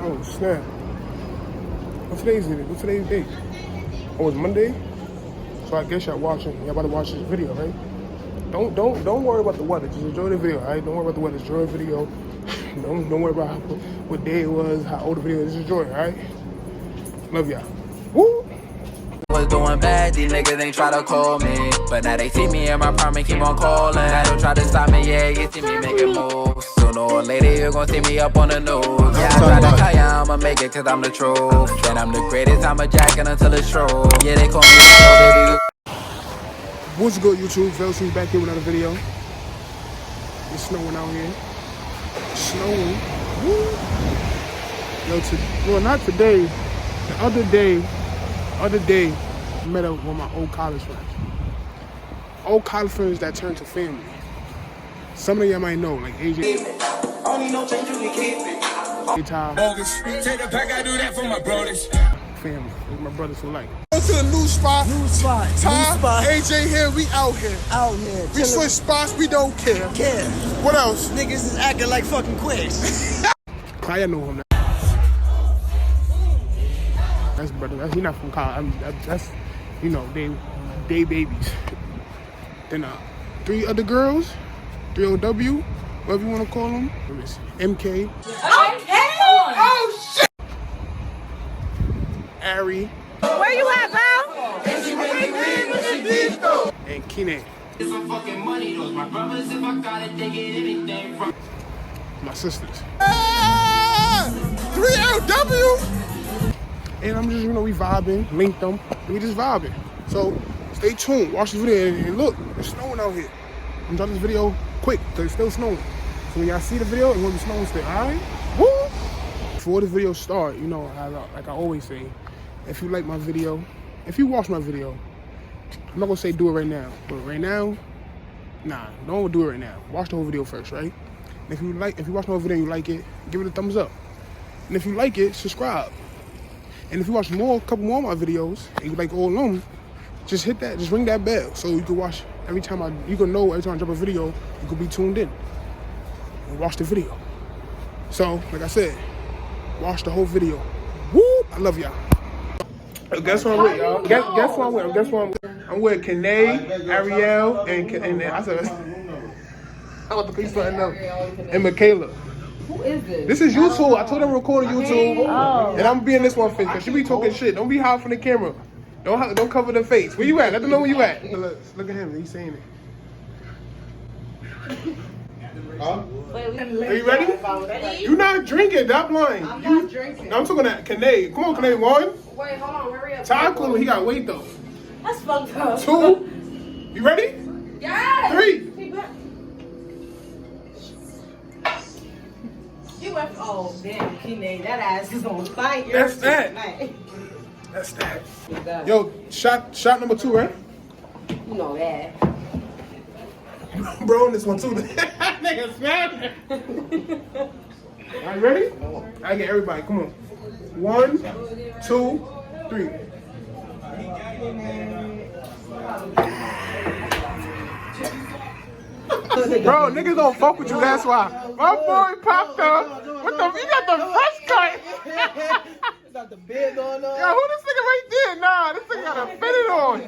Oh snap! What's today's date? What's today's date? Oh, it's Monday. So I guess y'all about to watch this video, right? Don't worry about the weather. Just enjoy the video, alright? Don't worry about the weather. Enjoy the video. Don't worry about what day it was, how old the video is. Just enjoy it, alright? Love y'all. Woo! Was doing bad, these niggas ain't try to call me, but now they see me in my prime and keep on calling. Now don't try to stop me, yeah, you see me making moves. Sooner or later you gon' see me up on the news. Yeah, I try to tell ya I'ma make it cause I'm the truth. Then I'm the greatest, I'm a jacking until it's true. Yeah, they call me the baby. What's good, YouTube? Velc's back here with another video. It's snowing out here. Snowing. Woo! Yo, well, not today. The other day, I met up with my old college friends. Old college friends that turned to family. Some of y'all might know, like AJ. Only no change, you can keep it. Take the pack, I do that for my brothers. Family, it's my brothers for life. Go to the new spot. Ty, AJ here, we out here. We switch spots, we don't care. What else? Niggas is acting like fucking quits. Kaya know him now. That's brother. He not from college. That's you know they babies. Then 3 other girls, 3OW, whatever you want to call them. Let me see. MK. Oh shit. Ari. Where you at, pal? And Kine. My sisters. 3LW. And I'm just, we vibing, linked them, and we just vibing. So stay tuned, watch the video, and look, it's snowing out here. I'm done this video quick, because it's still snowing. So when y'all see the video, it's gonna be snowing still, all right? Woo! Before the video start, like I always say, if you like my video, if you watch my video, I'm not gonna say do it right now, but right now, nah, don't do it right now. Watch the whole video first, right? And if you watch the whole video and you like it, give it a thumbs up. And if you like it, subscribe. And if you watch a couple more of my videos, and you like all of them, just ring that bell so you can watch you can know every time I drop a video, you can be tuned in and watch the video. So, like I said, watch the whole video. Woo! I love y'all. Guess what I'm with, y'all? Guess what I'm with? Guess what I'm with? I'm with Kane, Ariel, and I said, I want to pick something up, and Michaela. Who is this? This is YouTube. I told them to record on YouTube, and I'm being this one face because she be talking shit. Don't be hiding from the camera. Don't cover the face. Where you at? Let them know where you at. Look at him. He's saying it. Huh? Are you ready? You not drinking. That blind. I'm not drinking. I'm talking to Kane. Come on, Kane. 1. Wait, hold on. Hurry up. Ty cool. He got weight though. That's fucked up. 2. You ready? Yes. 3. You went. Oh damn, Kine, that ass is on fire. That's that. That's that. Yo, shot number 2, right? You know that. Bro, this one too. Nigga, smack. Alright, ready? I get everybody. Come on. 1, 2, 3. Bro, niggas don't fuck with you, that's why. My boy popped up. What the? He got the fresh cut. Got the beard going on. Yo, who this nigga right there? Nah, this nigga got a fitted on.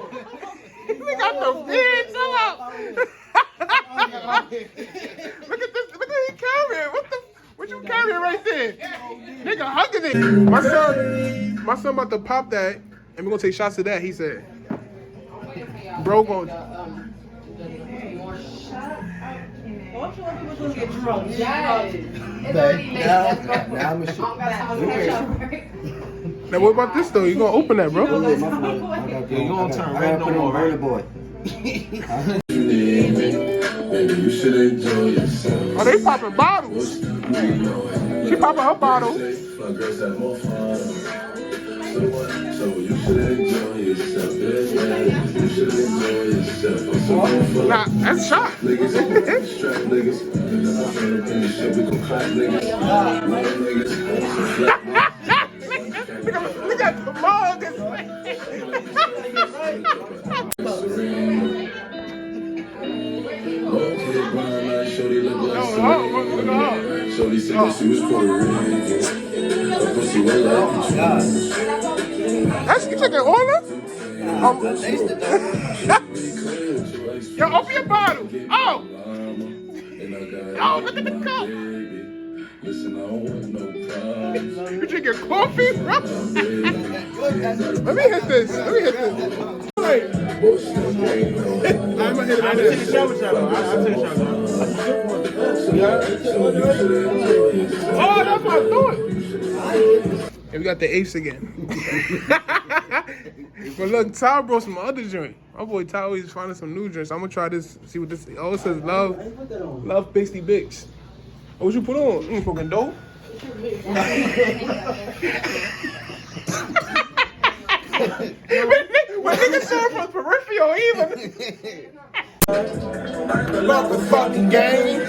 He got the beard. Chill out. Look at this. Look at he carrying. What you carrying right there? Nigga hugging it. My son about to pop that, and we're gonna take shots of that. He said, bro, going. Don't you want people to get drunk? Now I'm a shit. Now what about this though? You gonna open that, bro? You gonna turn red no more, right? Boy. You should enjoy yourself. Oh, they popping bottles. She popping her bottle. My girls have more fun. So you should enjoy yourself. You should enjoy yourself. Nah, that's a shot. Niggas, strap niggas. We gon' clap niggas. Look at the mug. Shorty said that she was Puerto Rican. That's you taking order? Yo, open your bottle. Oh! Oh, look at the cup. Listen, I don't want no problems. You drinking coffee, bro? Let me hit this. Wait. I'm gonna hit it. I take a shot with y'all. I take a shot with y'all. Oh, that's what I thought. And we got the Ace again. But look, Ty brought some other joint. My boy Ty always finding some new drinks. I'm gonna try this, see what this. Oh, it says love pasty bitch. Oh, what you put on? You fucking dope? When niggas serve from peripheral even. Motherfucking game.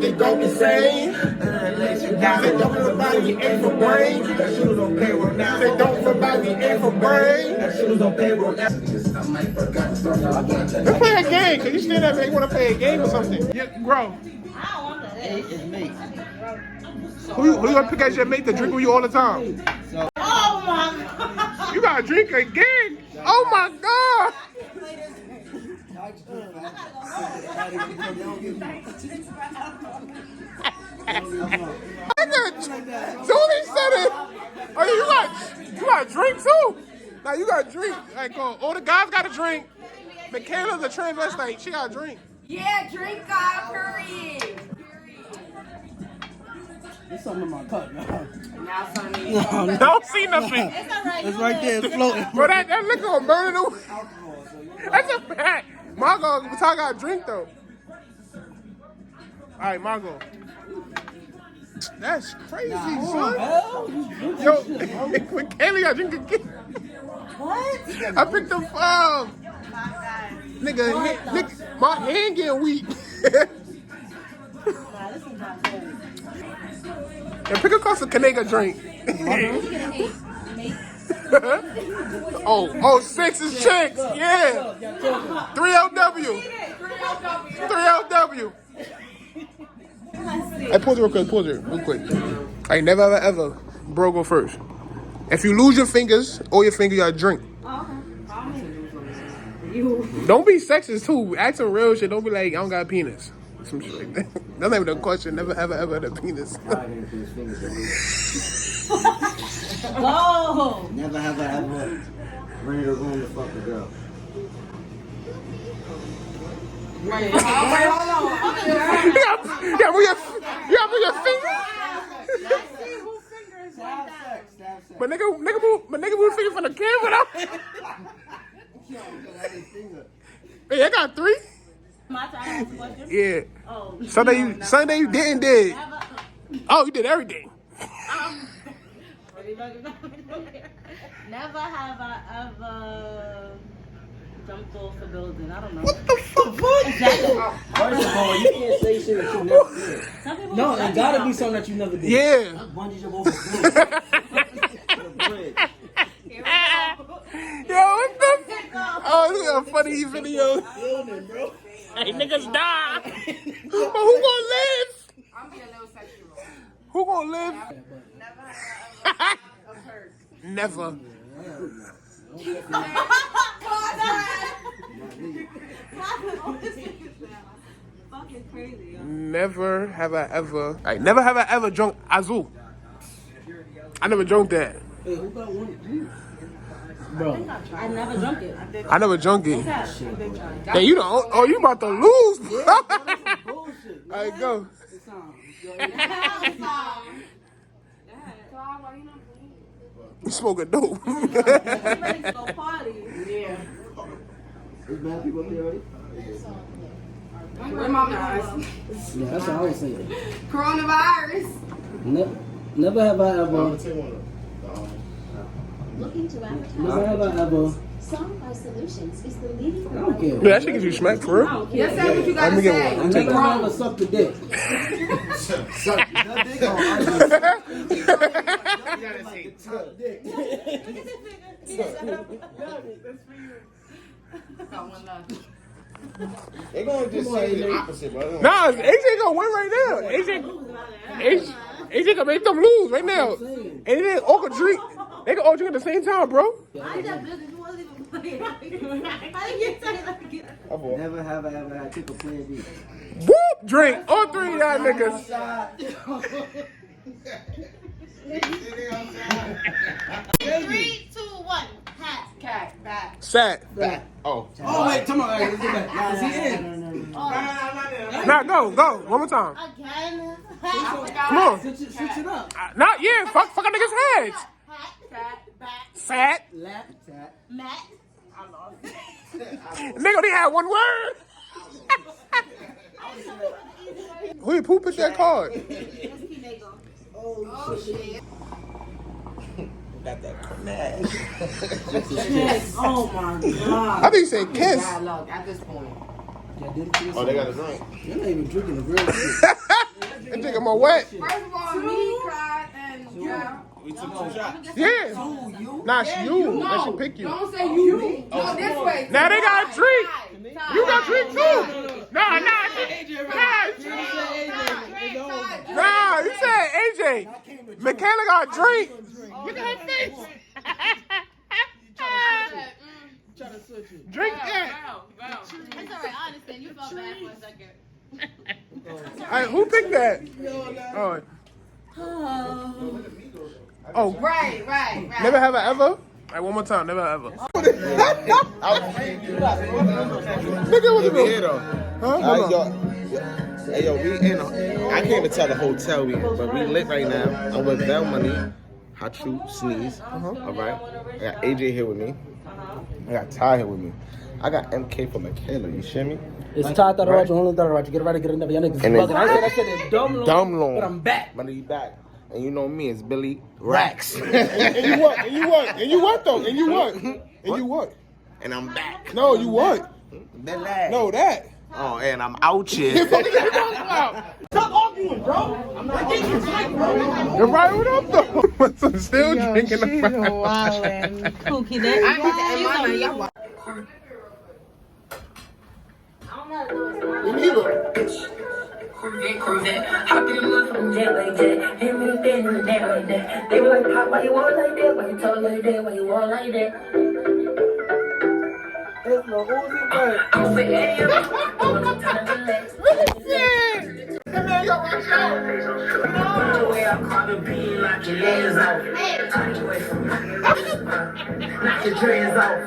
They go insane. Say don't nobody ain't for brain. Say don't nobody ain't for brain. Let's play a game. Cause you stand up and you wanna play a game or something. Yeah, bro. It's me. Who you gonna pick as your mate to drink with you all the time? Oh my God. You gotta drink again. Oh my God. Julie said it. Oh, you got drink too. Now you got drink. Like all the guys got a drink. Michaela's a transvestite. She got a drink. Yeah, drink God, period. There's something in my cup, man. Now, Sonny. Don't see nothing. It's right there, it's floating. Bro, that liquor gonna burn it away. That's a fact. Margo, I got a drink though. All right, Margo. That's crazy, son. Yo, when Kaylee got drink again. What? I picked up 5. Nigga, my hand getting weak. And pick across a Kanega drink. oh, 6 is chicks. Yeah. 3LW. 3LW. Hey, pause it real quick. I never ever, bro, go first. If you lose your fingers or your finger, you gotta drink. Don't be sexist too. Ask some real shit. Don't be like, I don't got a penis. Some shit like that. That's not even a question. Never ever had a penis. Oh. Never have I ever rented a room to fuck a girl. Wait, hold on. Yeah, move your finger. Let's see whose finger is like that. But nigga move finger from the camera though. Hey, I got 3. My turn to ask a question? Yeah. Oh. Sunday you did. Oh, you did everything. Never have I ever jumped off a building. I don't know. What the fuck? Exactly. First of all, you can't say shit that you never did. Some people No, don't it gotta be something that you never did. Yeah. Bungee jump over the bridge. Yo, what the fuck? Oh, this is a funny video. Building, bro. Hey, niggas die. But who gonna live? I'm being a little sexual. Who gonna live? Never. Fucking crazy. Never have I ever drunk Azul. I never drunk that. Hey, who got one? Bro. I never drunk it. I never drunk it. Hey, you don't. Oh, you about to lose. Bullshit. All right, go. You smoking dope. Ready to go party. Yeah. There's bad people up there already? Where my mask? Yeah, that's what I was saying. Coronavirus. Never have I ever. Looking to advertise. Never have I ever. Songbird Solutions is the leading I don't care. Yeah, that shit gives you smacked for real. Just say what you Let gotta me get say. one. I never have ever sucked a dick. They're gonna just say the opposite, bro. Nah, AJ gonna win right now. AJ AJ can make them lose right now. And then all can drink. They can all drink at the same time, bro. I just business. You wasn't even playing. How did you say that again? Never have I ever had took a plan B. Whoop! Drink. All three of y'all niggas. 3, 2, 1. Hat. Cat. Bat. Sat. Oh. Oh wait, come on, let's get back. Is he in? Now go. One more time. Again. Come on. Switch it up. Not yeah. Fuck a niggas' heads. Hat. Cat. Bat. Sat. Lap tap. Mat. Nigga only had one word. Who picked that card? Oh shit. Got that command. Oh my god. I think you said kiss. Dialogue at this point. Oh, they got a drink. You're not even drinking the real shit. They drinking more wet. First of all, me, Clyde, and yeah. We took 2 shots. Yeah. Nah, it's you. That should pick you. Don't say you. Go this way. Now they got a drink. You got a drink too. Nah. Nah, you said AJ. Michaela got a drink. Look at her face. Drink that. It's alright, I understand. You felt bad for a second. Alright, who picked that? Oh. Right. Never have I ever? Alright, one more time. Never have I ever. Nigga, what you doing? Huh? Hey yo, we in. I can't even tell the hotel we in, but we lit right now. I'm with Bell Money, Hot Shoe, Sneeze. All right. I got AJ here with me. I got Ty here with me. I got MK for Michaela. You shit me? It's Ty Tarawachi, only Tarawachi. Get ready, get in there. Y'all niggas bugging. I said that shit is dumb long. But I'm back. Money, you back. And you know me, it's Billy Rax. And you what though? And you what? And I'm back. No, you what? Billy. No, that. Oh, and I'm out here. Stop arguing, bro. I'm not getting your fight, bro. You're right, what up, though? I'm still drinking the Pookie, that. Corvette, hop in the motherfucking jet like that. Hit me the bed in the net like that. They were like, pop, why you walk like that? Why you talk like that? Why you walk like that? It's no Uzi bird. I'm say, hey, I'm time to relax. Hey, man, yo, watch out. The way I call the beat, knock your legs off. Touch away from me. Knock your dreads off.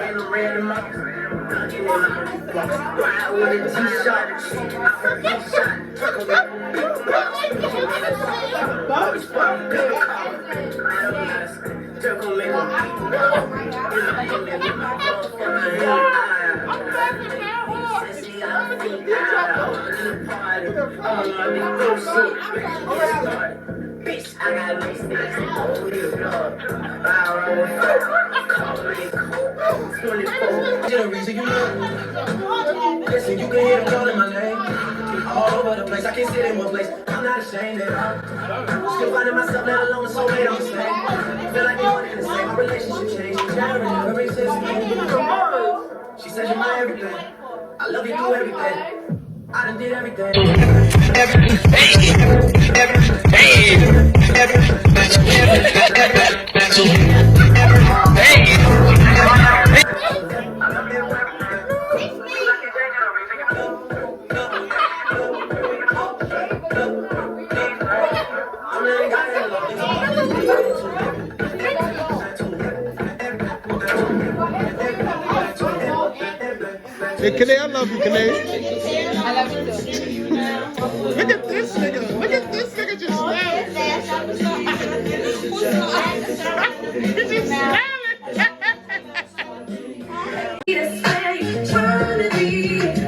Ain't no red in my ride with a G-Shot. Bitch, I got lipsticks. Listen, you can hear them calling my name. All over the place, I can't sit in one place. I'm not ashamed of it. Still finding myself not alone, so late on the same. Feel like you're in the same, my relationship changed. She said you're my everything. I love you through everything. I done did everything. Hey, Kane, I love you, Kane. I love you too. Look at this nigga. Look at this nigga just smiling. He's just smiling.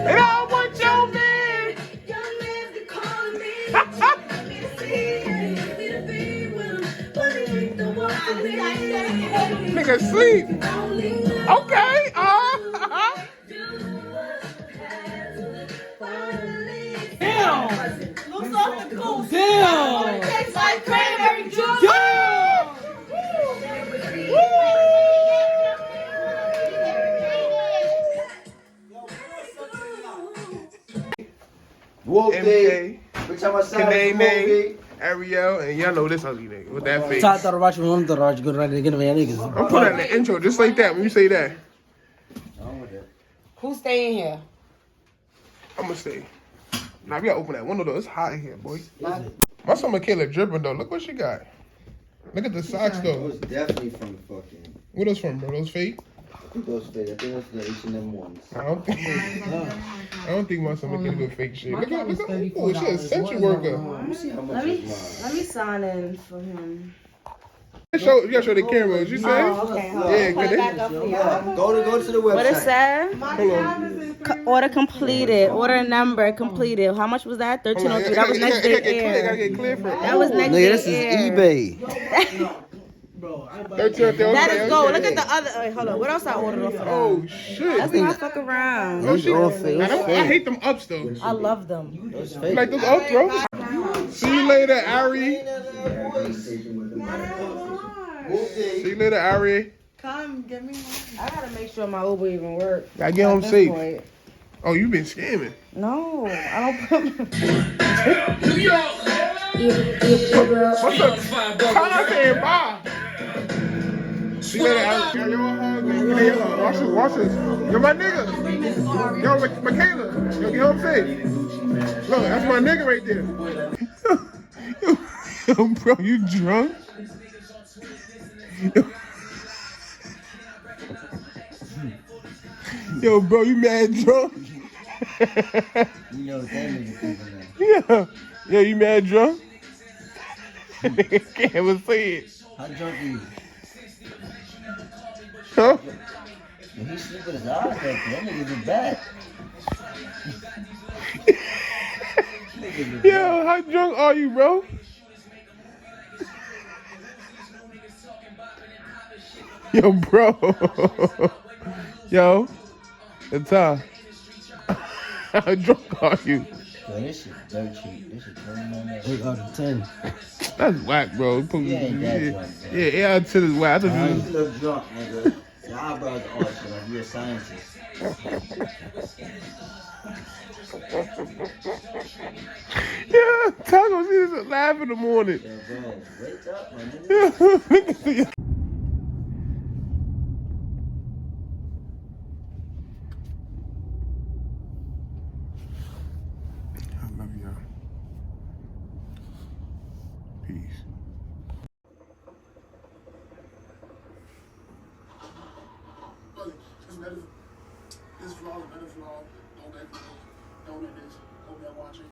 And I want your man. Nigga sleep. Okay. Looks off the coast. Damn. Tastes like cranberry juice. Wolf MK. Day. Bitch, time I saw this movie. Ariel, and y'all know this ugly nigga with that face. I thought about you, I'm thought good right again, man. I'm putting that in the intro just like that when you say that. Who's staying here? I'm gonna stay. Now we gotta open that window though. It's hot in here, boy. My son Michaela dripping though. Look what she got. Look at the socks It though. was definitely from fucking. Where those from, bro? Those fake? I think those fake. I think that's the H&M ones. I don't think my son Michaela do fake shit. Look at oh shit, essential worker. Let me see how much Let me is let me sign in for him. You gotta show the cameras. You say? Oh, okay. Hold on. Yeah, Put it good. back up for you. Go to the website. What it said? Hold on. Order completed. Order number completed. How much was that? Hold on. 1303. That was next day Gotta air. get clear for it. That was next Nigga, day this is air. eBay. That is gold. Look at the other. Wait, hold on. What else I ordered off of that? Oh shit. Let's not fuck around. Those all fake. I hate them ups though. I love them. Those You fake. like those ups, bro? See you later, Ari. See you later, Ari. Come, give me one. I gotta make sure my Uber even works. Gotta get home At this safe. point. Oh, you been scamming. No, I don't put. What's up? Call out saying bye. See you later, Ari. Yo, watch this. You're my nigga. Yo, Michaela. Yo, get home safe. Look, that's my nigga right there. Yo, bro, you drunk? Yo, bro, you mad drunk? You know what that nigga thinking now. Yeah, you mad drunk? Can't even say it. How drunk are you? Huh? When he sleep with his eyes open, that nigga's a bat. Yo, how drunk are you, bro? Yo, bro. Yo, it's how drunk are you? Yo, this shit dirt cheap. This shit 29. 8 out of 10. That's whack, bro. You ain't that drunk, bro. Yeah, 8 out of 10 is whack. I thought You you look drunk, nigga. Your eyebrows are arched like you're a scientist. Yeah, Taco, see this laugh in the morning. Yo, bro, wake up, my nigga. I love y'all. Peace. This vlog, another vlog. Don't let this. Hope y'all watching.